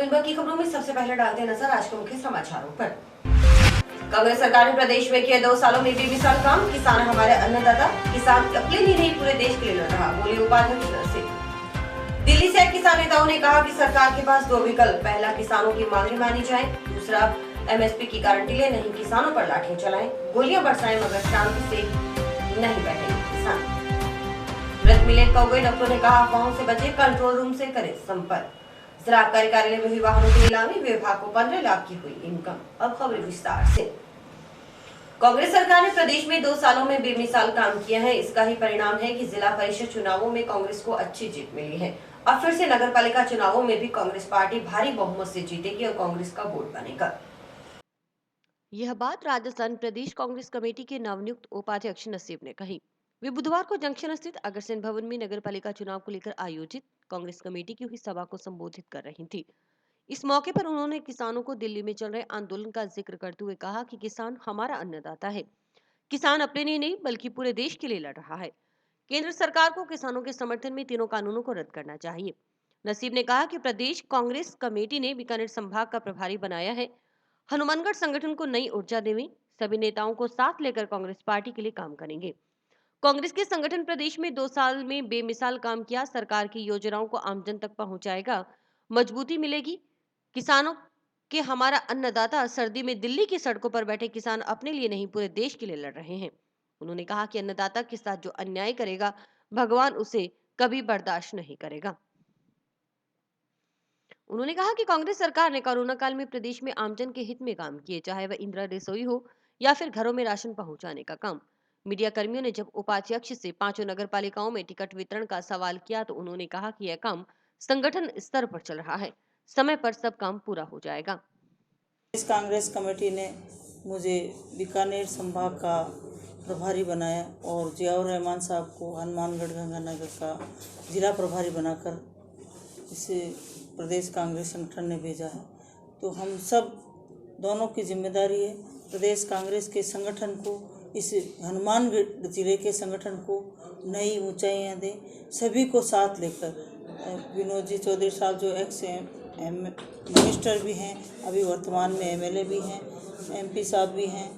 दिन भर की खबरों में सबसे पहले डालते हैं नजर आज के मुख्य समाचारों पर। कांग्रेस सरकार ने प्रदेश में किए 2 सालों में बेमिसाल काम। किसान हमारे अन्नदाता, किसान अपने लिए नहीं पूरे देश के लिए लड़ रहा, बोले उपाध्यक्ष नसीब। दिल्ली से किसान नेताओं ने कहा कि सरकार के पास 2 विकल्प, पहला किसानों की मांगे मानी जाए, दूसरा एमएसपी की गारंटी ले, नहीं किसानों पर लाठियां चलाएं, गोलियां बरसाएं, मगर शांति से नहीं बैठेंगे किसान। व्रत मिले कौवे, डॉक्टर ने कहा अफवाहों से बचे, कंट्रोल रूम से करें संपर्क। जिला आबकारी कार्यालय में हुई वाहनों की नीलामी, विभाग को 15 लाख की हुई इनकम। अब खबरें विस्तार से। कांग्रेस सरकार ने प्रदेश में 2 सालों में बेमिसाल काम किया है। इसका ही परिणाम है कि जिला परिषद चुनावों में कांग्रेस को अच्छी जीत मिली है। अब फिर से नगरपालिका चुनावों में भी कांग्रेस पार्टी भारी बहुमत से जीतेगी और कांग्रेस का वोट बनेगा। यह बात राजस्थान प्रदेश कांग्रेस कमेटी के नवनियुक्त उपाध्यक्ष नसीब ने कही। वे बुधवार को जंक्शन स्थित अग्रसेन भवन में नगरपालिका चुनाव को लेकर आयोजित कांग्रेस कमेटी की हुई सभा को संबोधित कर रही थी। इस मौके पर उन्होंने किसानों को दिल्ली में चल रहे आंदोलन का जिक्र करते हुए कहा कि किसान हमारा अन्नदाता है। किसान अपने लिए नहीं बल्कि पूरे देश के लिए लड़ रहा है। केंद्र सरकार को किसानों के समर्थन में तीनों कानूनों को रद्द करना चाहिए। नसीब ने कहा कि प्रदेश कांग्रेस कमेटी ने बीकानेर संभाग का प्रभारी बनाया है। हनुमानगढ़ संगठन को नई ऊर्जा देंगे। सभी नेताओं को साथ लेकर कांग्रेस पार्टी के लिए काम करेंगे। कांग्रेस के संगठन प्रदेश में 2 साल में बेमिसाल काम किया। सरकार की योजनाओं को आमजन तक पहुंचाएगा, मजबूती मिलेगी। किसानों के हमारा अन्नदाता, सर्दी में दिल्ली की सड़कों पर बैठे किसान अपने लिए नहीं पूरे देश के लिए लड़ रहे हैं। उन्होंने कहा कि अन्नदाता के साथ जो अन्याय करेगा, भगवान उसे कभी बर्दाश्त नहीं करेगा। उन्होंने कहा कि कांग्रेस सरकार ने कोरोना काल में प्रदेश में आमजन के हित में काम किए, चाहे वह इंदिरा रसोई हो या फिर घरों में राशन पहुंचाने का काम। मीडिया कर्मियों ने जब उपाध्यक्ष से 5 नगर पालिकाओं में टिकट वितरण का सवाल किया तो उन्होंने कहा कि यह काम संगठन स्तर पर चल रहा है, समय पर सब काम पूरा हो जाएगा। इस कांग्रेस कमेटी ने मुझे बीकानेर संभाग का प्रभारी बनाया और जियाउर रहमान साहब को हनुमानगढ़ गंगानगर का जिला प्रभारी बनाकर इसे प्रदेश कांग्रेस संगठन ने भेजा है। तो हम सब दोनों की जिम्मेदारी है प्रदेश कांग्रेस के संगठन को, इस हनुमानगढ़ जिले के संगठन को नई ऊंचाइयां दें, सभी को साथ लेकर। विनोद जी चौधरी साहब जो एक्स मिनिस्टर भी हैं, अभी वर्तमान में एमएलए भी हैं, एमपी साहब भी हैं,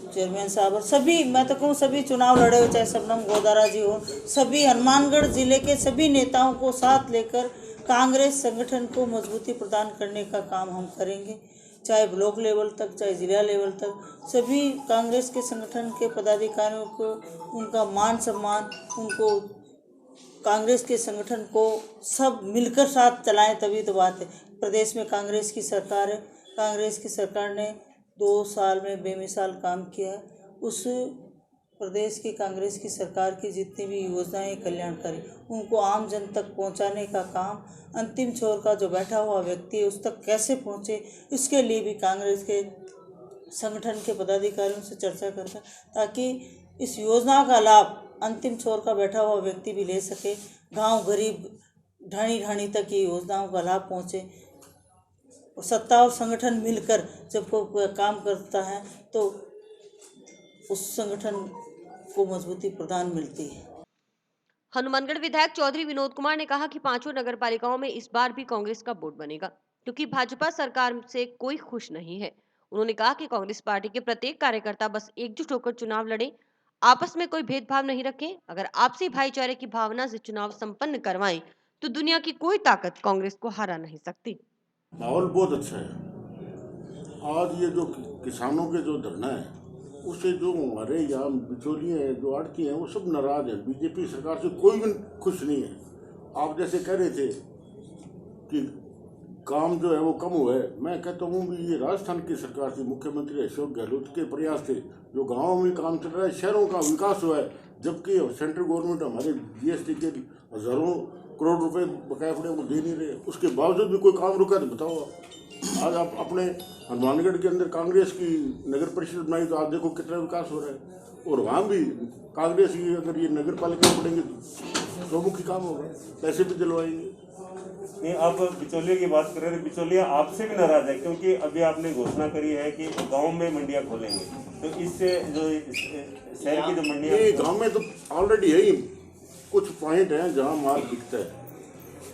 चेयरमैन साहब, और सभी, मैं तो कहूँ सभी चुनाव लड़े हुए, चाहे सबनम गोदारा जी हो, सभी हनुमानगढ़ जिले के सभी नेताओं को साथ लेकर कांग्रेस संगठन को मजबूती प्रदान करने का काम हम करेंगे। चाहे ब्लॉक लेवल तक, चाहे जिला लेवल तक, सभी कांग्रेस के संगठन के पदाधिकारियों को उनका मान सम्मान, उनको कांग्रेस के संगठन को सब मिलकर साथ चलाएं, तभी तो बात है। प्रदेश में कांग्रेस की सरकार है, कांग्रेस की सरकार ने 2 साल में बेमिसाल काम किया है। उस प्रदेश की कांग्रेस की सरकार की जितनी भी योजनाएं कल्याणकारी, उनको आम जन तक पहुंचाने का काम, अंतिम छोर का जो बैठा हुआ व्यक्ति है उस तक कैसे पहुंचे, इसके लिए भी कांग्रेस के संगठन के पदाधिकारियों से चर्चा करता, ताकि इस योजना का लाभ अंतिम छोर का बैठा हुआ व्यक्ति भी ले सके, गांव गरीब ढाणी ढाणी तक ये योजनाओं का लाभ पहुंचे। और सत्ता और संगठन मिलकर जब कोई काम करता है तो उस संगठन को मजबूती प्रदान मिलती है। हनुमानगढ़ विधायक चौधरी विनोद कुमार ने कहा कि 5 नगर पालिकाओं में इस बार भी कांग्रेस का वोट बनेगा, क्योंकि भाजपा सरकार से कोई खुश नहीं है। उन्होंने कहा कि कांग्रेस पार्टी के प्रत्येक कार्यकर्ता बस एकजुट होकर चुनाव लड़े, आपस में कोई भेदभाव नहीं रखें। अगर आपसी भाईचारे की भावना से चुनाव संपन्न करवाएं तो दुनिया की कोई ताकत कांग्रेस को हरा नहीं सकती। माहौल बहुत अच्छा है। आज ये जो किसानों के जो धरना है उससे जो हमारे यहाँ बिचौलिए हैं, जो आड़ती हैं, वो सब नाराज हैं। बीजेपी सरकार से कोई भी खुश नहीं है। आप जैसे कह रहे थे कि काम जो है वो कम हुआ है, मैं कहता हूँ भी ये राजस्थान की सरकार थी, मुख्यमंत्री अशोक गहलोत के प्रयास थे, जो गाँव में काम चल रहा है, शहरों का विकास हुआ है। जबकि सेंट्रल गवर्नमेंट हमारे जीएसटी के हजारों करोड़ रुपए बकाया पड़े वो दे नहीं रहे, उसके बावजूद भी कोई काम रुका तो बताओ। आज आप अपने हनुमानगढ़ के अंदर कांग्रेस की नगर परिषद बनाई तो आप देखो कितना विकास हो रहा है, और वहाँ भी कांग्रेस की अगर ये नगर पालिका पड़ेंगे तो मुख्य काम होगा, पैसे भी दिलवाएंगे। नहीं, आप बिचौलिया की बात कर रहे थे, बिचौलिया आपसे भी नाराज है क्योंकि अभी आपने घोषणा करी है कि गांव में मंडियां खोलेंगे, तो इससे जो शहर की जो मंडियां, गांव में तो ऑलरेडी है ही कुछ पॉइंट हैं जहां माल बिकता है,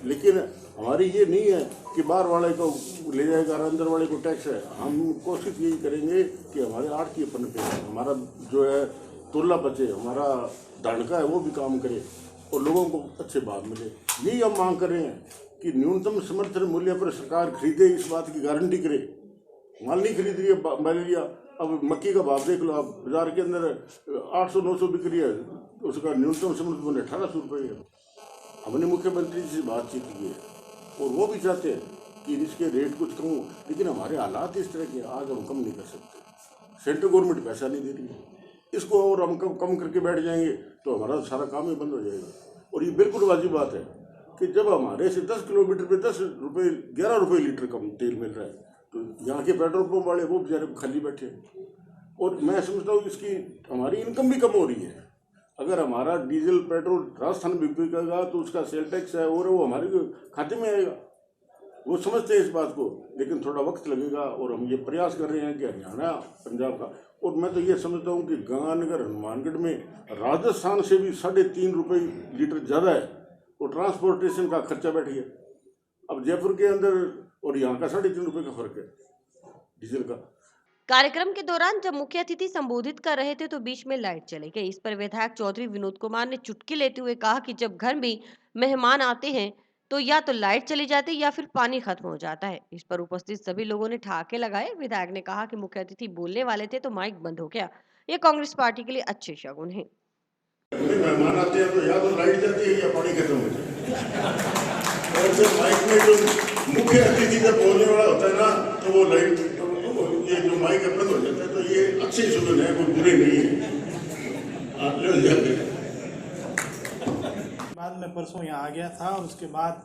लेकिन हमारी ये नहीं है कि बाहर वाले को ले जाएगा और अंदर वाले को टैक्स है। हम कोशिश यही करेंगे कि हमारे आड़ती पे हमारा जो है तुल्ला बचे, हमारा दानका है वो भी काम करे और लोगों को अच्छे भाव मिले। यही हम मांग कर रहे हैं कि न्यूनतम समर्थन मूल्य पर सरकार खरीदे, इस बात की गारंटी करे। माल नहीं खरीद रही है मलेरिया, अब मक्की का भाव देख लो आप, बाजार के अंदर 800-900 बिक रही है, उसका न्यूनतम समर्थन मूल्य 1800 रुपये है। हमने मुख्यमंत्री जी से बातचीत की है और वो भी चाहते हैं कि इसके रेट कुछ कम हो, लेकिन हमारे हालात इस तरह के आज हम कम नहीं कर सकते। सेंट्रल गवर्नमेंट पैसा नहीं दे रही है, इसको और हम कम करके बैठ जाएंगे तो हमारा सारा काम ही बंद हो जाएगा। और ये बिल्कुल वाजिब बात है कि जब हमारे से 10 किलोमीटर पे 10 रुपये 11 रुपये लीटर कम तेल मिल रहा है, तो यहाँ के पेट्रोल पंप वाले वो बेचारे खाली बैठे। और मैं समझता हूँ इसकी हमारी इनकम भी कम हो रही है। अगर हमारा डीजल पेट्रोल राजस्थान में बिकेगा तो उसका सेल टैक्स है और वो हमारे खाते में आएगा। वो समझते हैं इस बात को, लेकिन थोड़ा वक्त लगेगा और हम ये प्रयास कर रहे हैं कि हरियाणा पंजाब का, और मैं तो ये समझता हूँ कि गंगानगर हनुमानगढ़ में राजस्थान से भी 3.5 रुपये लीटर ज़्यादा है और ट्रांसपोर्टेशन का खर्चा बैठ गया। अब जयपुर के अंदर और यहाँ का 3.5 रुपये का फर्क है डीजल का। कार्यक्रम के दौरान जब मुख्य अतिथि संबोधित कर रहे थे तो बीच में लाइट चली गई। इस पर विधायक चौधरी विनोद कुमार ने चुटकी लेते हुए कहा कि जब घर में मेहमान आते हैं तो या तो लाइट चली जाती है या फिर पानी खत्म हो जाता है। इस पर उपस्थित सभी लोगों ने ठहाके लगाए। विधायक ने कहा कि मुख्य अतिथि बोलने वाले थे तो माइक बंद हो गया। ये कांग्रेस पार्टी के लिए अच्छे शगुन है। मेहमान आते हैं तो या तो लाइट जाती है या पानी खत्म हो जाता है। और जब माइक में जो मुख्य अतिथि जब बोलने वाला होता है ना तो वो लाइट ये जो माइक बंद हो जाता है, तो ये अच्छे शगुन है, कोई बुरे नहीं है। आप ले जाते बाद में परसों यहाँ आ गया था और उसके बाद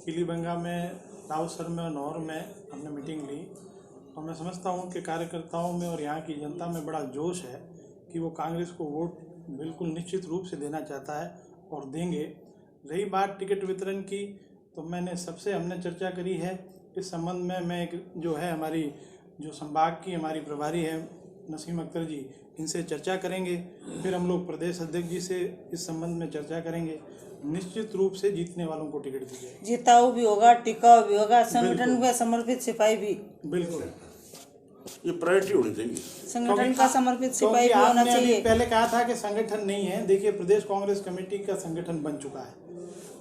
पीलीबंगा में, रावसर में और नौर में हमने मीटिंग ली। और मैं समझता हूँ कि कार्यकर्ताओं में और यहाँ की जनता में बड़ा जोश है कि वो कांग्रेस को वोट बिल्कुल निश्चित रूप से देना चाहता है और देंगे। रही बात टिकट वितरण की, तो हमने चर्चा करी है इस संबंध में। मैं एक जो है हमारी जो संभाग की हमारी प्रभारी है नसीम अख्तर जी, इनसे चर्चा करेंगे। फिर हम लोग प्रदेश अध्यक्ष जी से इस संबंध में चर्चा करेंगे। निश्चित रूप से जीतने वालों को टिकट दी जाएगी। जिताऊ भी होगा, टिकाऊ भी होगा, संगठन में समर्पित सिपाही भी। बिल्कुल, ये प्रायोरिटी होनी चाहिए। संगठन का समर्पित सिपाही भी होना चाहिए। पहले कहा था कि संगठन नहीं है। देखिए, प्रदेश कांग्रेस कमेटी का संगठन बन चुका है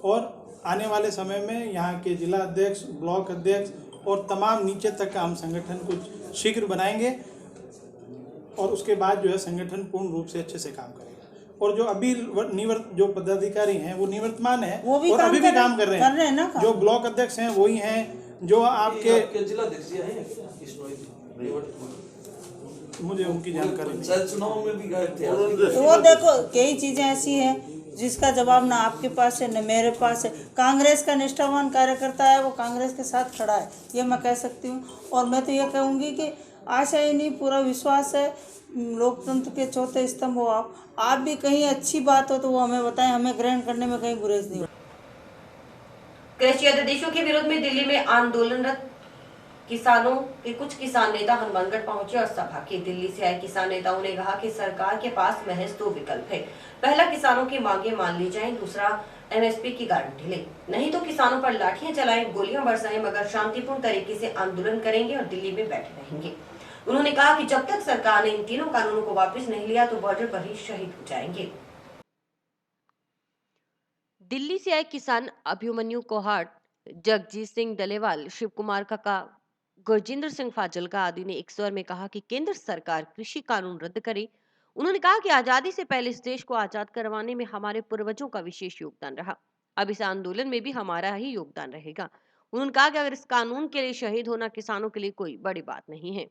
और आने वाले समय में यहाँ के जिला अध्यक्ष, ब्लॉक अध्यक्ष और तमाम नीचे तक का हम संगठन को शीघ्र बनाएंगे और उसके बाद जो है संगठन पूर्ण रूप से अच्छे से काम करेगा। और जो अभी जो पदाधिकारी हैं वो निवर्तमान है वो भी और अभी भी काम कर रहे हैं ना। जो ब्लॉक अध्यक्ष हैं वही हैं, जो आपके जिला अध्यक्ष हैं, मुझे उनकी जानकारी नहीं। चुनाव में भी गए थे। वो देखो कई चीजें ऐसी हैं जिसका जवाब ना आपके पास है न मेरे पास है। कांग्रेस का निष्ठावान कार्यकर्ता है, वो कांग्रेस के साथ खड़ा है, ये मैं कह सकती हूँ। और मैं तो ये कहूँगी कि आशा ही नहीं, पूरा विश्वास है। लोकतंत्र के चौथे स्तंभ हो आप भी कहीं अच्छी बात हो तो वो हमें बताएं, हमें ग्रहण करने में कहीं गुरेज नहीं हो। कृषि अध्यादेशों के विरोध में दिल्ली में आंदोलनरत किसानों के कुछ किसान नेता हनुमानगढ़ पहुंचे और सभा की। दिल्ली से आए किसान नेताओं ने कहा कि सरकार के पास महज 2 विकल्प है। पहला, किसानों की मांगे मान ली जाएं, दूसरा एमएसपी की गारंटी ले, नहीं तो किसानों पर लाठियां चलाएं, गोलियां बरसाएं, मगर शांतिपूर्ण तरीके से आंदोलन करेंगे और दिल्ली में बैठे रहेंगे। उन्होंने कहा कि जब तक सरकार ने इन तीनों कानूनों को वापस नहीं लिया तो बॉर्डर पर ही शहीद हो जाएंगे। दिल्ली से आए किसान अभिमन्यु कोहाट, जगजीत सिंह डलेवाल, शिव कुमार काका, गुरजिंदर सिंह फाजिल्का आदि ने एक स्वर में कहा कि केंद्र सरकार कृषि कानून रद्द करे। उन्होंने कहा कि आजादी से पहले इस देश को आजाद करवाने में हमारे पूर्वजों का विशेष योगदान रहा, अब इस आंदोलन में भी हमारा ही योगदान रहेगा। उन्होंने कहा कि अगर इस कानून के लिए शहीद होना किसानों के लिए कोई बड़ी बात नहीं है।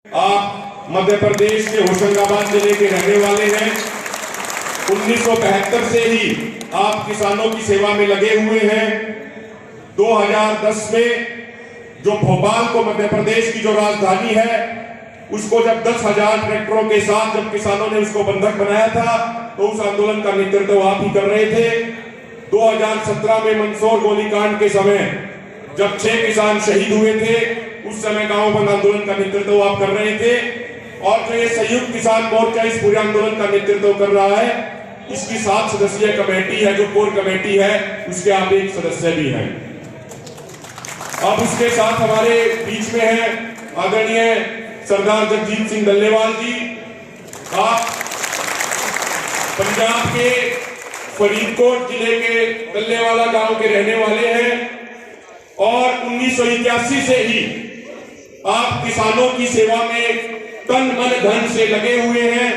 आप मध्य प्रदेश के होशंगाबाद जिले के रहने वाले हैं। 1972 से ही आप किसानों की सेवा में लगे हुए हैं। 2010 में जो भोपाल को मध्य प्रदेश की जो राजधानी है उसको जब 10,000 ट्रैक्टरों के साथ जब किसानों ने उसको बंधक बनाया था तो उस आंदोलन का नेतृत्व आप ही कर रहे थे। 2017 में मंदसौर गोलीकांड के समय जब 6 किसान शहीद हुए थे उस समय गांव बंद आंदोलन का नेतृत्व आप कर रहे थे। और जो ये संयुक्त किसान मोर्चा इस पूरे आंदोलन का नेतृत्व कर रहा है, इसकी 7 सदस्यीय कमेटी है, जो कोर कमेटी है, उसके आप एक सदस्य भी हैं। अब उसके साथ हमारे बीच में है आदरणीय सरदार जगजीत सिंह डल्लेवाल जी। आप पंजाब के फरीदकोट जिले के डल्लेवाला गांव के रहने वाले हैं और 1981 से ही आप किसानों की सेवा में तन मन धन से लगे हुए हैं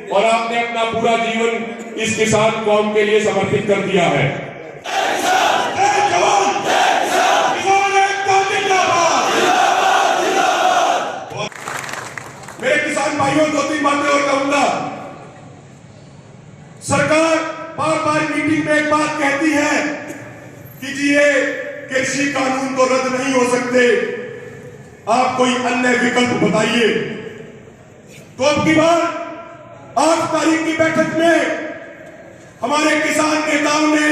और आपने अपना पूरा जीवन इस किसान कौम के लिए समर्पित कर दिया है। मेरे किसान भाइयों, 2-3 बातें और कहूंगा। सरकार बार बार मीटिंग में एक बात कहती है कि जी ये कृषि कानून तो रद्द नहीं हो सकते, आप कोई अन्य विकल्प बताइए। तो अब की बार 8 तारीख की बैठक में हमारे किसान नेताओं ने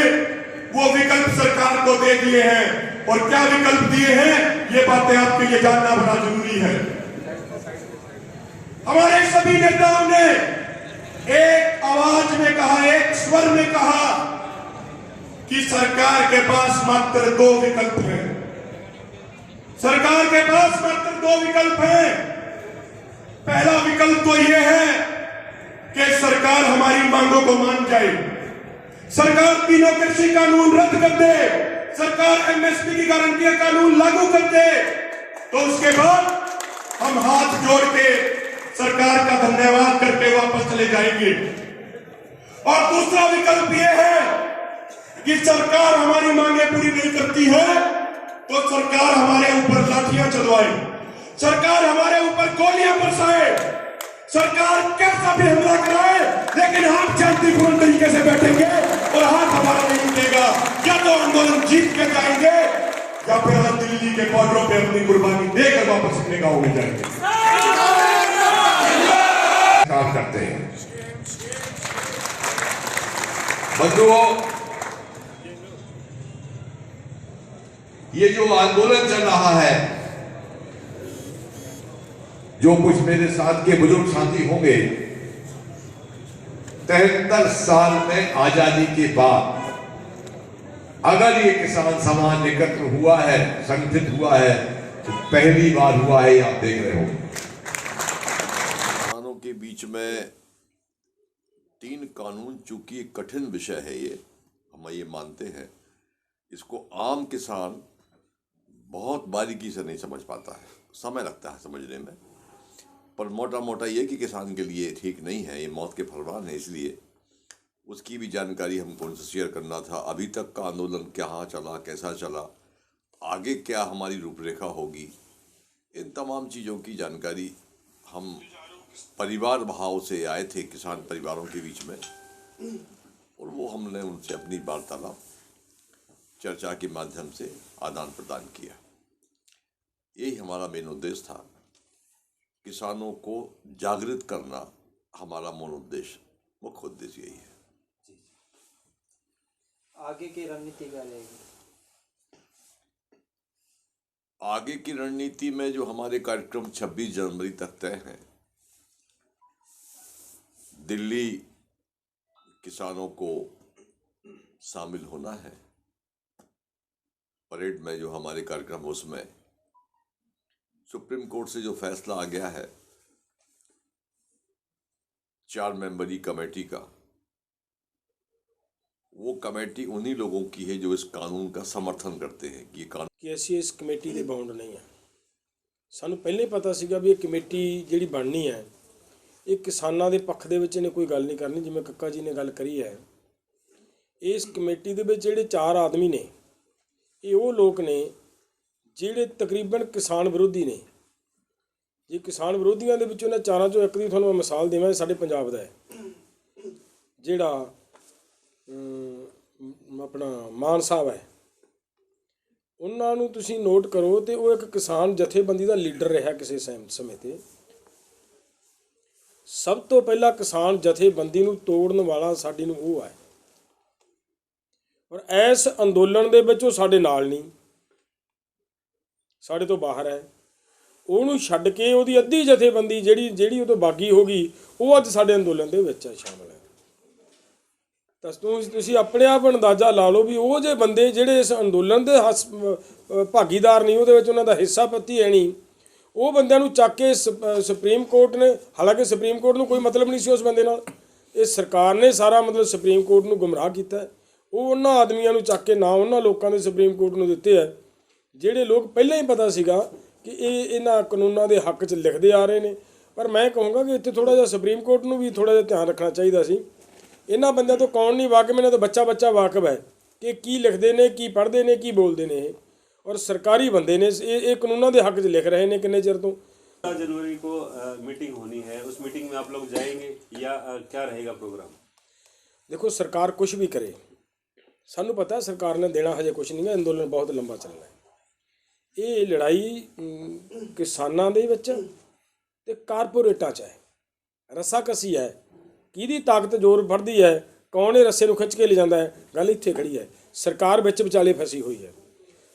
वो विकल्प सरकार को दे दिए हैं। और क्या विकल्प दिए हैं, ये बातें आपके लिए जानना बड़ा जरूरी है। हमारे सभी नेताओं ने एक आवाज में कहा, एक स्वर में कहा कि सरकार के पास मात्र 2 विकल्प हैं। सरकार के पास मात्र 2 विकल्प हैं। पहला विकल्प तो यह है कि सरकार हमारी मांगों को मान जाए, सरकार तीनों कृषि कानून रद्द कर दे, सरकार एमएसपी की गारंटी कानून लागू कर दे, तो उसके बाद हम हाथ जोड़ के सरकार का धन्यवाद करके वापस चले जाएंगे। और दूसरा विकल्प यह है कि सरकार हमारी मांगे पूरी नहीं करती है तो सरकार हमारे ऊपर लाठियां चलवाए, सरकार हमारे ऊपर गोलियां बरसाए, सरकार कैसा भी हमला कराए, लेकिन हम शांतिपूर्ण तरीके से बैठेंगे और हाथ हमारा नहीं उठेगा। या तो आंदोलन जीत के जाएंगे या फिर हम दिल्ली के बॉर्डरों पे अपनी कुर्बानी देकर वापस अपने गांव में जाएंगे। काम करते हैं बंधुओं, ये जो आंदोलन चल रहा है, जो कुछ मेरे साथ के बुजुर्ग साथी होंगे, 73 साल में आजादी के बाद अगर ये किसान समाज एकत्र हुआ है, संगठित हुआ है, तो पहली बार हुआ है, आप देख रहे हो। किसानों के बीच में 3 कानून, चूंकि एक कठिन विषय है, ये हम ये मानते हैं, इसको आम किसान बहुत बारीकी से नहीं समझ पाता है, समय लगता है समझने में। पर मोटा मोटा ये कि किसान के लिए ठीक नहीं है, ये मौत के फरमान है, इसलिए उसकी भी जानकारी हमको उनसे शेयर करना था। अभी तक का आंदोलन कहाँ चला, कैसा चला, आगे क्या हमारी रूपरेखा होगी, इन तमाम चीज़ों की जानकारी हम परिवार भाव से आए थे किसान परिवारों के बीच में, और वो हमने उनसे अपनी वार्तालाप चर्चा के माध्यम से आदान प्रदान किया। यही हमारा मेन उद्देश्य था, किसानों को जागृत करना हमारा मूल उद्देश्य, मुख्य उद्देश्य यही है। आगे की रणनीति क्या रहेगी? आगे की रणनीति में जो हमारे कार्यक्रम 26 जनवरी तक तय हैं, दिल्ली किसानों को शामिल होना है परेड में। जो हमारे कार्यक्रम, उसमें सुप्रीम कोर्ट से जो फैसला आ गया है 4 मेंबरी कमेटी का, वो कमेटी उन्हीं लोगों की है जो इस कानून का समर्थन करते हैं कि कानून कि ਅਸੀਂ ਇਸ ਕਮੇਟੀ ਦੇ ਬਾਉਂਡ ਨਹੀਂ ਆ। ਸਾਨੂੰ ਪਹਿਲੇ ਪਤਾ ਸੀਗਾ ਵੀ ਇਹ ਕਮੇਟੀ ਜਿਹੜੀ ਬਣਨੀ ਹੈ, ਇਹ ਕਿਸਾਨਾਂ ਦੇ ਪੱਖ ਦੇ ਵਿੱਚ ਇਹਨੇ ਕੋਈ ਗੱਲ ਨਹੀਂ ਕਰਨੀ। ਜਿਵੇਂ ਕੱਕਾ ਜੀ ਨੇ ਗੱਲ ਕਰੀ ਹੈ, ਇਸ ਕਮੇਟੀ ਦੇ ਵਿੱਚ ਜਿਹੜੇ 4 ਆਦਮੀ ਨੇ, ਇਹ ਉਹ ਲੋਕ ਨੇ ਜਿਹੜੇ ਤਕਰੀਬਨ ਕਿਸਾਨ ਵਿਰੋਧੀ ਨੇ। ਜੇ ਕਿਸਾਨ ਵਿਰੋਧੀਆਂ ਦੇ ਵਿੱਚੋਂ ਇਹਨਾਂ 4 ਚੋਂ ਇੱਕ ਦੀ ਤੁਹਾਨੂੰ ਮੈਂ ਮਿਸਾਲ ਦੇਵਾਂ, ਸਾਡੇ ਪੰਜਾਬ ਦਾ ਹੈ ਜਿਹੜਾ ਆਪਣਾ ਮਾਨ ਸਾਹਿਬ ਹੈ, ਉਹਨਾਂ ਨੂੰ ਤੁਸੀਂ ਨੋਟ ਕਰੋ ਤੇ ਉਹ ਇੱਕ ਕਿਸਾਨ ਜਥੇਬੰਦੀ ਦਾ ਲੀਡਰ ਰਿਹਾ ਕਿਸੇ ਸਮੇਂ ਤੇ। ਸਭ ਤੋਂ ਪਹਿਲਾਂ ਕਿਸਾਨ ਜਥੇਬੰਦੀ ਨੂੰ ਤੋੜਨ ਵਾਲਾ ਸਾਡੀ ਨੂੰ ਉਹ ਹੈ, ਔਰ ਇਸ ਅੰਦੋਲਨ ਦੇ ਵਿੱਚ ਉਹ ਸਾਡੇ ਨਾਲ ਨਹੀਂ, ਸਾਡੇ ਤੋਂ ਬਾਹਰ ਹੈ। ਉਹਨੂੰ ਛੱਡ ਕੇ ਉਹਦੀ ਅੱਧੀ ਜਥੇਬੰਦੀ ਜਿਹੜੀ ਉਹ ਤੋਂ ਬਾਗੀ ਹੋ ਗਈ, ਉਹ ਅੱਜ ਸਾਡੇ ਅੰਦੋਲਨ ਦੇ ਵਿੱਚ ਸ਼ਾਮਲ ਹੈ। ਤਾਂ ਤੁਸੀਂ ਆਪਣੇ ਆਪ ਅੰਦਾਜ਼ਾ ਲਾ ਲਓ ਵੀ ਉਹ ਜੇ ਬੰਦੇ ਜਿਹੜੇ ਇਸ ਅੰਦੋਲਨ ਦੇ ਭਾਗੀਦਾਰ ਨਹੀਂ, ਉਹਦੇ ਵਿੱਚ ਉਹਨਾਂ ਦਾ ਹਿੱਸਾ ਪੱਤੀ ਹੈ ਨਹੀਂ, ਉਹ ਬੰਦਿਆਂ ਨੂੰ ਚੱਕ ਕੇ ਸੁਪਰੀਮ ਕੋਰਟ ਨੇ, ਹਾਲਾਂਕਿ ਸੁਪਰੀਮ ਕੋਰਟ ਨੂੰ ਕੋਈ ਮਤਲਬ ਨਹੀਂ ਸੀ ਉਸ ਬੰਦੇ ਨਾਲ, ਇਹ ਸਰਕਾਰ ਨੇ ਸਾਰਾ ਮਤਲਬ ਸੁਪਰੀਮ ਕੋਰਟ ਨੂੰ ਗੁੰਮਰਾਹ ਕੀਤਾ। ਉਹ ਉਹਨਾਂ ਆਦਮੀਆਂ ਨੂੰ ਚੱਕ ਕੇ ਨਾ ਉਹਨਾਂ ਲੋਕਾਂ ਦੇ ਸੁਪਰੀਮ ਕੋਰਟ ਨੂੰ ਦਿੱਤੇ ਹੈ ਜਿਹੜੇ ਲੋਕ ਪਹਿਲਾਂ ਹੀ ਪਤਾ ਸੀਗਾ ਕਿ ਇਹ ਇਹਨਾਂ ਕਾਨੂੰਨਾਂ ਦੇ ਹੱਕ 'ਚ ਲਿਖਦੇ ਆ ਰਹੇ ਨੇ। ਪਰ ਮੈਂ ਕਹੂੰਗਾ ਕਿ ਇੱਥੇ ਥੋੜ੍ਹਾ ਜਿਹਾ ਸੁਪਰੀਮ ਕੋਰਟ ਨੂੰ ਵੀ ਥੋੜ੍ਹਾ ਜਿਹਾ ਧਿਆਨ ਰੱਖਣਾ ਚਾਹੀਦਾ ਸੀ। ਇਹਨਾਂ ਬੰਦਿਆਂ ਤੋਂ ਕੌਣ ਨਹੀਂ ਵਾਕਿਫ, ਇਹਨਾਂ ਤੋਂ ਬੱਚਾ ਵਾਕਿਫ ਹੈ ਕਿ ਕੀ ਲਿਖਦੇ ਨੇ, ਕੀ ਪੜ੍ਹਦੇ ਨੇ, ਕੀ ਬੋਲਦੇ ਨੇ ਇਹ, और सरकारी बंदे ने ये कानूनों के हक च लिख रहे हैं किन्ने चिर तो। 15 जनवरी को मीटिंग होनी है, उस मीटिंग में आप लोग जाएंगे या क्या रहेगा प्रोग्राम? देखो सरकार कुछ भी करे, सानू पता है सरकार ने देना हजे कुछ नहीं है, अंदोलन बहुत लंबा चलना है। ये लड़ाई किसानां दे विच ते कारपोरेटां च है, रस्साकसी है, किहदी ताकत जोर फड़दी है, कौन ये रस्से नूं खिच के ले जांदा है, गल इत्थे खड़ी है। सरकार विच विचाले फसी हुई है।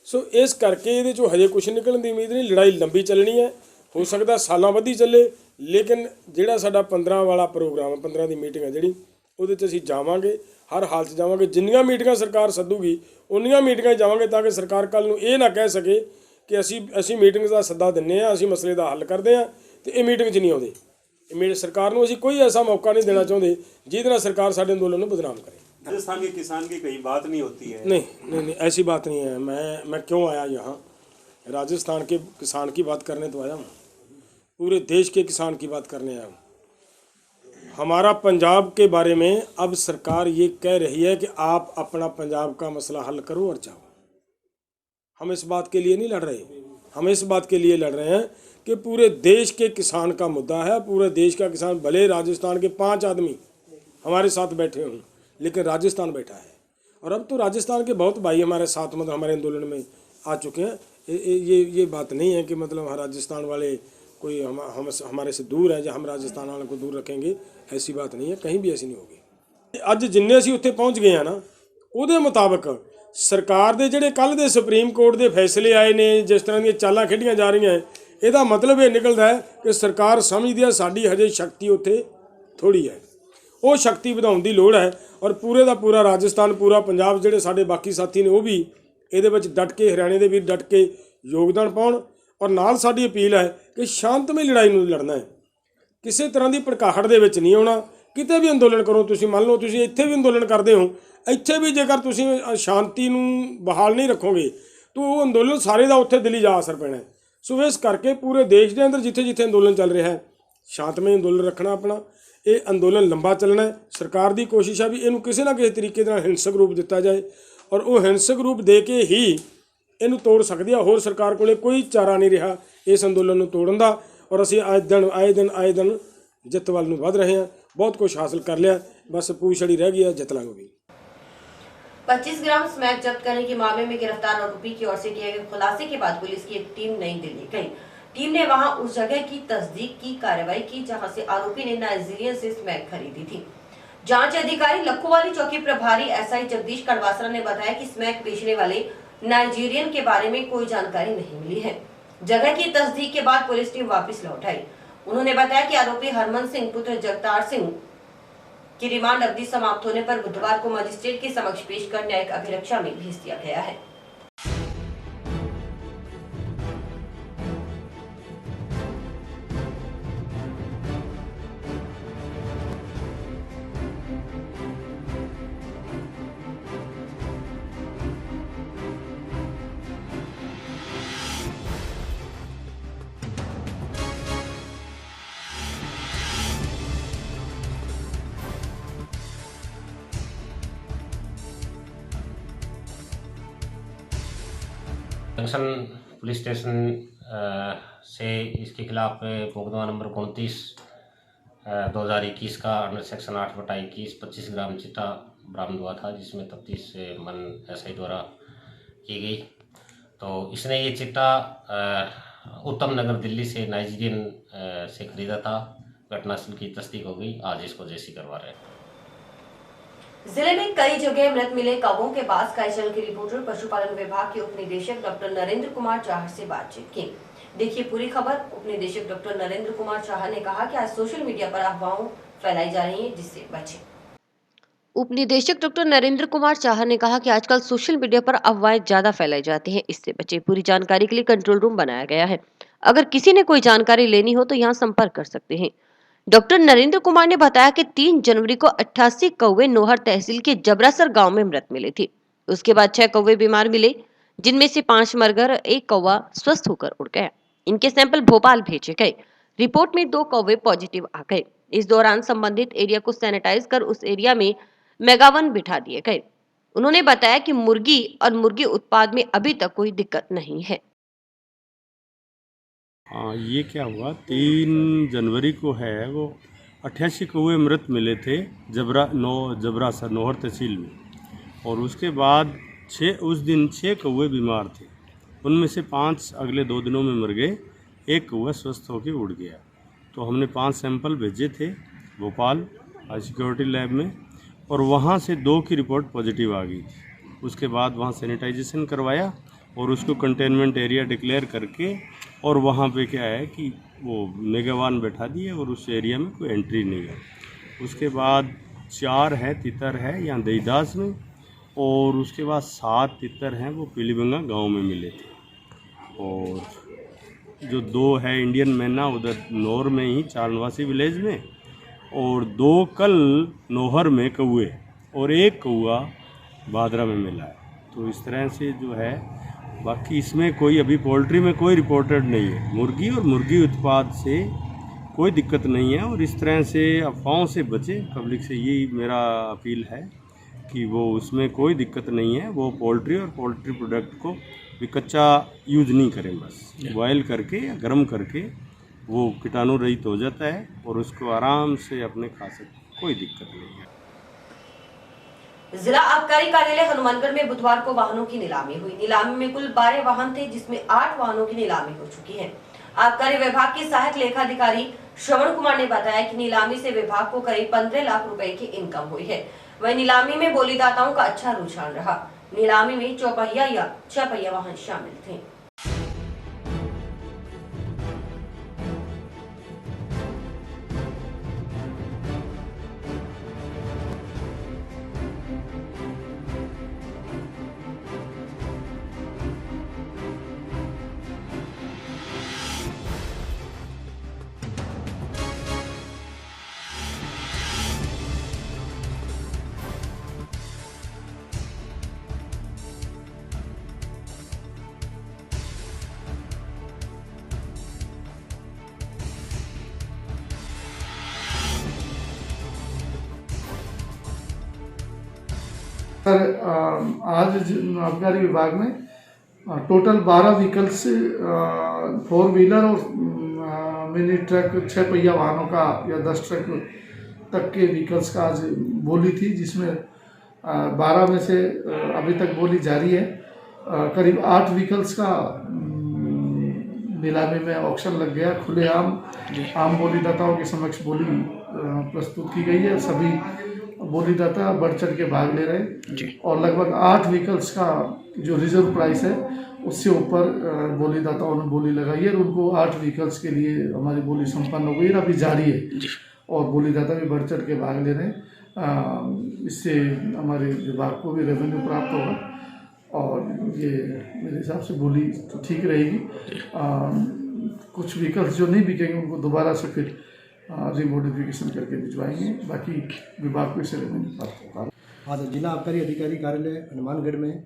सो इस करके ये जो हजे कुछ निकलने की उम्मीद नहीं, लड़ाई लंबी चलनी है, हो सकता सालों बधी चले, लेकिन जिहड़ा साडा 15 वाला प्रोग्राम 15 की मीटिंग है जिहड़ी ਉਹਦੇ 'ਚ ਅਸੀਂ ਜਾਵਾਂਗੇ, हर हाल 'ਚ ਜਾਵਾਂਗੇ। जिन्नियां मीटिंगां सरकार सद्दूगी उन्नियां मीटिंगां जावांगे ताकि सरकार कल नूं ਇਹ ना कह सके कि ਅਸੀਂ मीटिंग ਦਾ ਸੱਦਾ ਦਿੰਦੇ ਹਾਂ, ਅਸੀਂ ਮਸਲੇ ਦਾ ਹੱਲ ਕਰਦੇ ਹਾਂ ਤੇ ਇਹ ਮੀਟਿੰਗ 'ਚ ਨਹੀਂ ਆਉਂਦੇ। ਸਰਕਾਰ ਨੂੰ ਅਸੀਂ ਕੋਈ ਐਸਾ ਮੌਕਾ नहीं देना ਚਾਹੁੰਦੇ ਜਿਹਦੇ ਨਾਲ सरकार ਸਾਡੇ ਅੰਦੋਲਨ ਨੂੰ ਬਦਨਾਮ करे। राजस्थान के किसान की कहीं बात नहीं होती है? नहीं ऐसी बात नहीं है। मैं क्यों आया यहाँ? राजस्थान के किसान की बात करने तो आया हूँ, पूरे देश के किसान की बात करने आया हूँ। हमारा पंजाब के बारे में अब सरकार ये कह रही है कि आप अपना पंजाब का मसला हल करो और जाओ। हम इस बात के लिए नहीं लड़ रहे, हम इस बात के लिए लड़ रहे हैं कि पूरे देश के किसान का मुद्दा है। पूरे देश का किसान, भले राजस्थान के 5 आदमी हमारे साथ बैठे हों, लेकिन राजस्थान बैठा है। और अब तो राजस्थान के बहुत भाई हमारे साथ मतलब हमारे आंदोलन में आ चुके हैं। ये बात नहीं है कि मतलब राजस्थान वाले कोई हम हमारे से दूर है या हम राजस्थान वालों को दूर रखेंगे, ऐसी बात नहीं है, कहीं भी ऐसी नहीं होगी। अज जिन्ने असीं उत्थे पहुँच गए हैं ना, ਉਹਦੇ ਮੁਤਾਬਕ ਸਰਕਾਰ ਦੇ ਜਿਹੜੇ ਕੱਲ੍ਹ ਦੇ ਸੁਪਰੀਮ ਕੋਰਟ ਦੇ ਫੈਸਲੇ ਆਏ ਨੇ, ਜਿਸ ਤਰ੍ਹਾਂ ਦੀਆਂ ਚਾਲਾਂ ਖੇਡੀਆਂ ਜਾ ਰਹੀਆਂ ਹੈ, ਇਹਦਾ ਮਤਲਬ ਇਹ ਨਿਕਲਦਾ ਹੈ ਕਿ ਸਰਕਾਰ ਸਮਝਦੀ ਹੈ ਸਾਡੀ ਹਜੇ ਸ਼ਕਤੀ ਉੱਥੇ ਥੋੜ੍ਹੀ ਹੈ, ਉਹ ਸ਼ਕਤੀ ਵਧਾਉਣ ਦੀ ਲੋੜ ਹੈ। ਔਰ ਪੂਰੇ ਦਾ ਪੂਰਾ ਰਾਜਸਥਾਨ, ਪੂਰਾ ਪੰਜਾਬ, ਜਿਹੜੇ ਸਾਡੇ ਬਾਕੀ ਸਾਥੀ ਨੇ ਉਹ ਵੀ ਇਹਦੇ ਵਿੱਚ ਡਟ ਕੇ, ਹਰਿਆਣੇ ਦੇ ਵੀ ਡਟ ਕੇ ਯੋਗਦਾਨ ਪਾਉਣ। ਔਰ ਨਾਲ ਸਾਡੀ ਅਪੀਲ ਹੈ ਕਿ ਸ਼ਾਂਤਮਈ ਲੜਾਈ ਨੂੰ ਲੜਨਾ ਹੈ, ਕਿਸੇ ਤਰ੍ਹਾਂ ਦੀ ਭੜਕਾਹਟ ਦੇ ਵਿੱਚ ਨਹੀਂ ਆਉਣਾ। ਕਿਤੇ ਵੀ ਅੰਦੋਲਨ ਕਰੋ, ਤੁਸੀਂ ਮੰਨ ਲਓ ਤੁਸੀਂ ਇੱਥੇ ਵੀ ਅੰਦੋਲਨ ਕਰਦੇ ਹੋ, ਇੱਥੇ ਵੀ ਜੇਕਰ ਤੁਸੀਂ ਸ਼ਾਂਤੀ ਨੂੰ ਬਹਾਲ ਨਹੀਂ ਰੱਖੋਗੇ ਤਾਂ ਉਹ ਅੰਦੋਲਨ ਸਾਰੇ ਦਾ ਉੱਥੇ ਦਿੱਲੀ ਜਾ ਅਸਰ ਪੈਣਾ। ਸੋ ਇਸ ਕਰਕੇ ਪੂਰੇ ਦੇਸ਼ ਦੇ ਅੰਦਰ ਜਿੱਥੇ ਜਿੱਥੇ ਅੰਦੋਲਨ ਚੱਲ ਰਿਹਾ ਹੈ, ਸ਼ਾਂਤਮਈ ਅੰਦੋਲਨ ਰੱਖਣਾ ਆਪਣਾ। ਇਹ ਅੰਦੋਲਨ ਲੰਬਾ ਚੱਲਣਾ ਹੈ। ਸਰਕਾਰ ਦੀ ਕੋਸ਼ਿਸ਼ ਹੈ ਵੀ ਇਹਨੂੰ ਕਿਸੇ ਨਾ ਕਿਸੇ ਤਰੀਕੇ ਦੇ ਨਾਲ ਹਿੰਸਕ ਰੂਪ ਦਿੱਤਾ ਜਾਏ, ਔਰ ਉਹ ਹਿੰਸਕ ਰੂਪ ਦੇ ਕੇ ਹੀ ਇਹਨੂੰ ਤੋੜ ਸਕਦੀ ਆ। ਹੋਰ ਸਰਕਾਰ ਕੋਲੇ ਕੋਈ ਚਾਰਾ ਨਹੀਂ ਰਿਹਾ ਇਸ ਅੰਦੋਲਨ ਨੂੰ ਤੋੜਨ ਦਾ। ਔਰ ਅਸੀਂ ਆਏ ਦਿਨ ਜਿੱਤ ਵੱਲ ਨੂੰ ਵੱਧ ਰਹੇ ਹਾਂ। ਬਹੁਤ ਕੁਝ ਹਾਸਲ कर लिया, बस पूछड़ी रह गई है, जित लांगे भी। 25 ग्राम स्मैक जब्त करने के मामले में गिरफ्तार आरोपी की ओर से किए गए खुलासे के बाद पुलिस की एक टीम नई दिल्ली गई। टीम ने वहां उस जगह की तस्दीक की कार्रवाई की जहां से आरोपी ने नाइजीरिया से स्मैक खरीदी थी। जांच अधिकारी लखोवाली चौकी प्रभारी एसआई जगदीश कड़वासरा ने बताया कि स्मैक बेचने वाले नाइजीरियन के बारे में कोई जानकारी नहीं मिली है। जगह की तस्दीक के बाद पुलिस टीम वापस लौट आई। उन्होंने बताया कि आरोपी हरमन सिंह पुत्र जगतार सिंह की रिमांड अवधि समाप्त होने पर बुधवार को मजिस्ट्रेट के समक्ष पेश कर न्यायिक अभिरक्षा में भेज दिया गया है। जंक्शन पुलिस स्टेशन से इसके खिलाफ मुकदमा नंबर 29 2021 का अंडर सेक्शन 8/21 25 ग्राम चिट्टा बरामद हुआ था, जिसमें तफ्तीश मन एसआई द्वारा की गई। तो इसने ये चिट्टा उत्तम नगर दिल्ली से नाइजीरियन से खरीदा था। घटनास्थल की तस्दीक हो गई, आज इसको जेसी करवा रहे हैं। जिले में कई जगह मृत मिले कौवों के बाद स्काई चैनल के रिपोर्टर पशुपालन विभाग के उप निदेशक डॉक्टर नरेंद्र कुमार चाहर से बातचीत की। देखिए पूरी खबर। उप निदेशक डॉक्टर नरेंद्र कुमार चाहर ने कहा कि आज सोशल मीडिया पर अफवाहों फैलाई जा रही हैं, जिससे बचें। उप निदेशक डॉक्टर नरेंद्र कुमार चाहर ने कहा कि आजकल सोशल मीडिया पर अफवाहें ज्यादा फैलाई जाती हैं, इससे बचे। पूरी जानकारी के लिए कंट्रोल रूम बनाया गया है। अगर किसी ने कोई जानकारी लेनी हो तो यहाँ संपर्क कर सकते हैं। डॉक्टर नरेंद्र कुमार ने बताया कि 3 जनवरी को 88 कौवे नोहर तहसील के जबरासर गांव में मृत मिले थे। उसके बाद 6 कौवे बीमार मिले, जिनमें से 5 मर गए, 1 कौवा स्वस्थ होकर उड़ गया। इनके सैंपल भोपाल भेजे गए। रिपोर्ट में 2 कौवे पॉजिटिव आ गए। इस दौरान संबंधित एरिया को सैनिटाइज कर उस एरिया में मेगावन बिठा दिए गए। उन्होंने बताया कि मुर्गी और मुर्गी उत्पाद में अभी तक कोई दिक्कत नहीं है। हाँ, ये क्या हुआ, 3 जनवरी को है वो 88 कौवे मृत मिले थे जबरासर नोहर तहसील में। और उसके बाद उस दिन 6 कौवे बीमार थे। उनमें से 5 अगले 2 दिनों में मर गए, 1 कौवा स्वस्थ होकर उड़ गया। तो हमने 5 सैंपल भेजे थे भोपाल सिक्योरिटी लैब में, और वहाँ से 2 की रिपोर्ट पॉजिटिव आ गई थी। उसके बाद वहाँ सैनिटाइजेशन करवाया और उसको कंटेनमेंट एरिया डिक्लेयर करके, और वहाँ पे क्या है कि वो मेगावान बैठा दिए और उस एरिया में कोई एंट्री नहीं है। उसके बाद 4 है तितर है यहाँ दईदास में, और उसके बाद 7 तितर हैं वो पीलीबंगा गांव में मिले थे। और जो 2 है इंडियन मैना उधर नौर में ही चारनवासी विलेज में, और 2 कल नोहर में कौवे, और 1 कौवा भादरा में मिला है। तो इस तरह से जो है, बाकी इसमें कोई अभी पोल्ट्री में कोई रिपोर्टेड नहीं है। मुर्गी और मुर्गी उत्पाद से कोई दिक्कत नहीं है, और इस तरह से अफवाहों से बचे। पब्लिक से यही मेरा अपील है कि वो उसमें कोई दिक्कत नहीं है। वो पोल्ट्री और पोल्ट्री प्रोडक्ट को भी कच्चा यूज नहीं करें, बस बॉयल करके या गर्म करके वो कीटाणु रहित हो जाता है और उसको आराम से अपने खा सकते, कोई दिक्कत नहीं है। जिला आबकारी कार्यालय हनुमानगढ़ में बुधवार को वाहनों की नीलामी हुई। नीलामी में कुल 12 वाहन थे, जिसमें 8 वाहनों की नीलामी हो चुकी है। आबकारी विभाग के सहायक लेखाधिकारी श्रवण कुमार ने बताया कि नीलामी से विभाग को करीब 15 लाख रुपए की इनकम हुई है। वही नीलामी में बोलीदाताओं का अच्छा रुझान रहा। नीलामी में 4 पहिया या 6 पहिया वाहन शामिल थे। सर, आज आबकारी विभाग में टोटल 12 व्हीकल्स 4 व्हीलर और मिनी ट्रक 6 पहिया वाहनों का या 10 ट्रक तक के व्हीकल्स का आज बोली थी, जिसमें 12 में से अभी तक बोली जारी है। करीब 8 व्हीकल्स का नीलामी में ऑक्शन लग गया। आम बोलीदाताओं के समक्ष बोली प्रस्तुत की गई है। सभी बोलीदाता बढ़ चढ़ के भाग ले रहे हैं, और लगभग 8 व्हीकल्स का जो रिजर्व प्राइस है उससे ऊपर बोलीदाताओं ने बोली लगाई है, और उनको 8 व्हीकल्स के लिए हमारी बोली संपन्न हो गई है, अभी जारी है, और बोलीदाता भी बढ़ चढ़ के भाग ले रहे हैं। इससे हमारे विभाग को भी रेवेन्यू प्राप्त होगा, और ये मेरे हिसाब से बोली तो ठीक रहेगी। कुछ व्हीकल्स जो नहीं बिकेंगे उनको दोबारा से फिर रिमोडिफिकेशन करके भिजवाएंगे। बाकी विभाग को इससे रेवेन्यू प्राप्त होगा। हाँ, तो जिला आबकारी अधिकारी कार्यालय हनुमानगढ़ में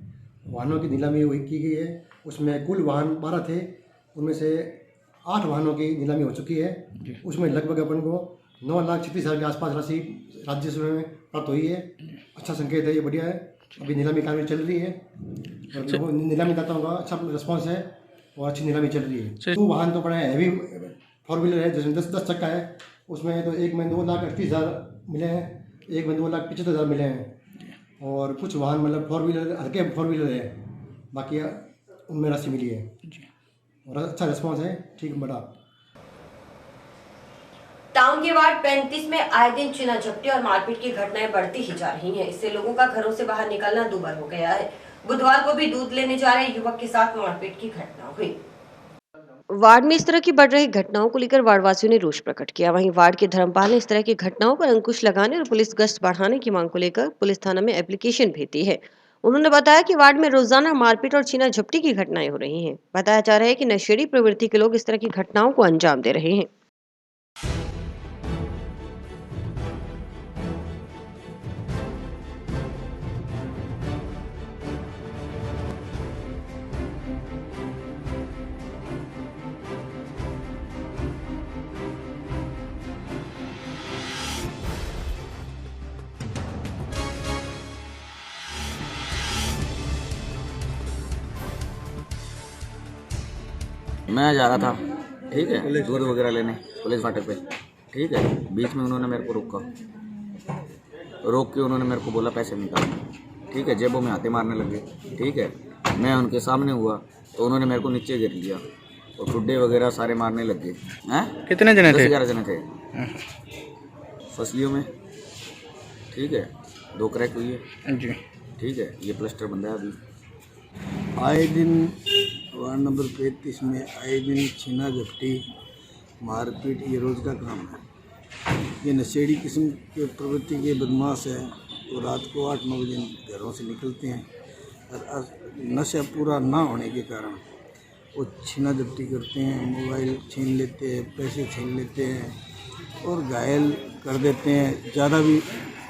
वाहनों की नीलामी की गई है। उसमें कुल वाहन 12 थे, उनमें से 8 वाहनों की नीलामी हो चुकी है। उसमें लगभग अपन को 9,36,000 के आसपास राशि राजस्व में प्राप्त हुई है। अच्छा संकेत है, ये बढ़िया है। अभी नीलामी कार्रवाई चल रही है, और नीलामी दाताओं का अच्छा रिस्पॉन्स है और अच्छी नीलामी चल रही है। 2 वाहन तो बड़ा हैवी 4 व्हीलर है, जिसमें 10 चक्का है। उसमें तो एक में 2,38,000 मिले हैं, एक में 2,75,000 मिले हैं, और कुछ वाहन मतलब 4 व्हीलर हल्के 4 व्हीलर है, बाकी उनमें राशि मिली है और अच्छा रिस्पॉन्स है, ठीक बड़ा। टाउन के वार्ड 35 में आए दिन चीना झपटी और मारपीट की घटनाएं बढ़ती ही जा रही हैं। इससे लोगों का घरों से बाहर निकलना दूभर हो गया है। बुधवार को भी दूध लेने जा रहे युवक के साथ मारपीट की घटना हुई। वार्ड में इस तरह की बढ़ रही घटनाओं को लेकर वार्डवासियों ने रोष प्रकट किया। वहीं वार्ड के धर्मपाल ने इस तरह की घटनाओं पर अंकुश लगाने और पुलिस गश्त बढ़ाने की मांग को लेकर पुलिस थाना में एप्लीकेशन भेज दी है। उन्होंने बताया कि वार्ड में रोजाना मारपीट और छीना झपटी की घटनाएं हो रही हैं। बताया जा रहा है कि नशेड़ी प्रवृत्ति के लोग इस तरह की घटनाओं को अंजाम दे रहे हैं। मैं जा रहा था, ठीक है, दूध वगैरह लेने पुलिस फाटक पे, ठीक है। बीच में उन्होंने मेरे को रोक के उन्होंने मेरे को बोला पैसे निकाल, ठीक है। जेबों में हाथे मारने लगे, ठीक है। मैं उनके सामने हुआ तो उन्होंने मेरे को नीचे गिर लिया और ठुड्डे वगैरह सारे मारने लगे। हैं? कितने जने थे? 11 जने थे फसलियों में, ठीक है। 2 क्रैक हुई है जी, ठीक है। ये प्लास्टर बंदा है अभी। आए दिन वार्ड नंबर 35 में आए दिन छीना झपटी मारपीट ये रोज़ का काम है। ये नशेड़ी किस्म के प्रवृत्ति के बदमाश है। वो रात को 8-9 बजे घरों से निकलते हैं और नशा पूरा ना होने के कारण वो छीना झपटी करते हैं, मोबाइल छीन लेते हैं, पैसे छीन लेते हैं और घायल कर देते हैं। ज़्यादा भी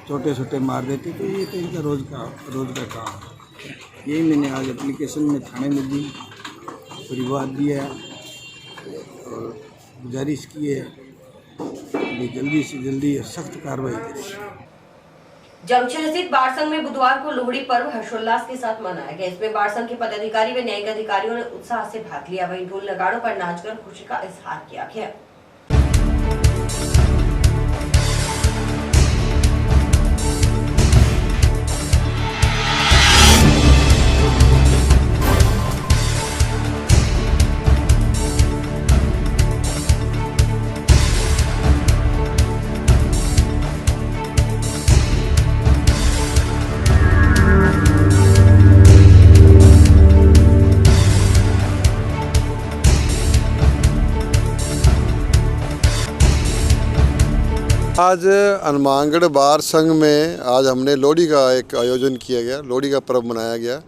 छोटे छोटे मार देते हैं। तो ये तो इनका रोज़ का काम है। यही मैंने आज एप्लीकेशन में थाने में दी, परिवार दिया और गुजारिश की है कि जल्दी से जल्दी सख्त कार्रवाई करें। जंक्शन स्थित बार संघ में बुधवार को लोहड़ी पर्व हर्षोल्लास के साथ मनाया गया। इसमें बार संघ के पदाधिकारी व न्यायिक अधिकारियों ने उत्साह से भाग लिया। वहीं ढोल नगाड़ों पर नाचकर खुशी का इजहार किया गया। आज हनुमानगढ़ बार संघ में आज हमने लोहड़ी का एक आयोजन किया गया। लोहड़ी का पर्व मनाया गया,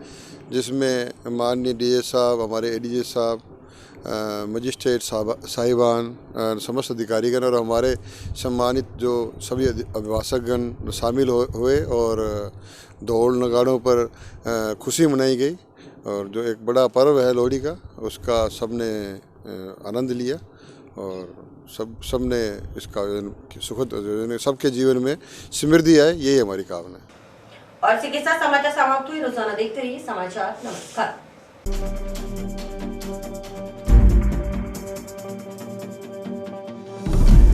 जिसमें माननीय डीए साहब, हमारे एडीजे साहब, मजिस्ट्रेट साहिबान, समस्त अधिकारीगण और हमारे सम्मानित जो सभी अभिभाषकगण शामिल हुए और ढोल नगाड़ों पर खुशी मनाई गई। और जो एक बड़ा पर्व है लोहड़ी का, उसका सबने आनंद लिया और सबने इसका सुखद सबके जीवन में समृद्धि आए, यही हमारी कामना है। और इसी के साथ समाचार समाप्त हुए। रोजाना देखते रहिए समाचार। नमस्कार।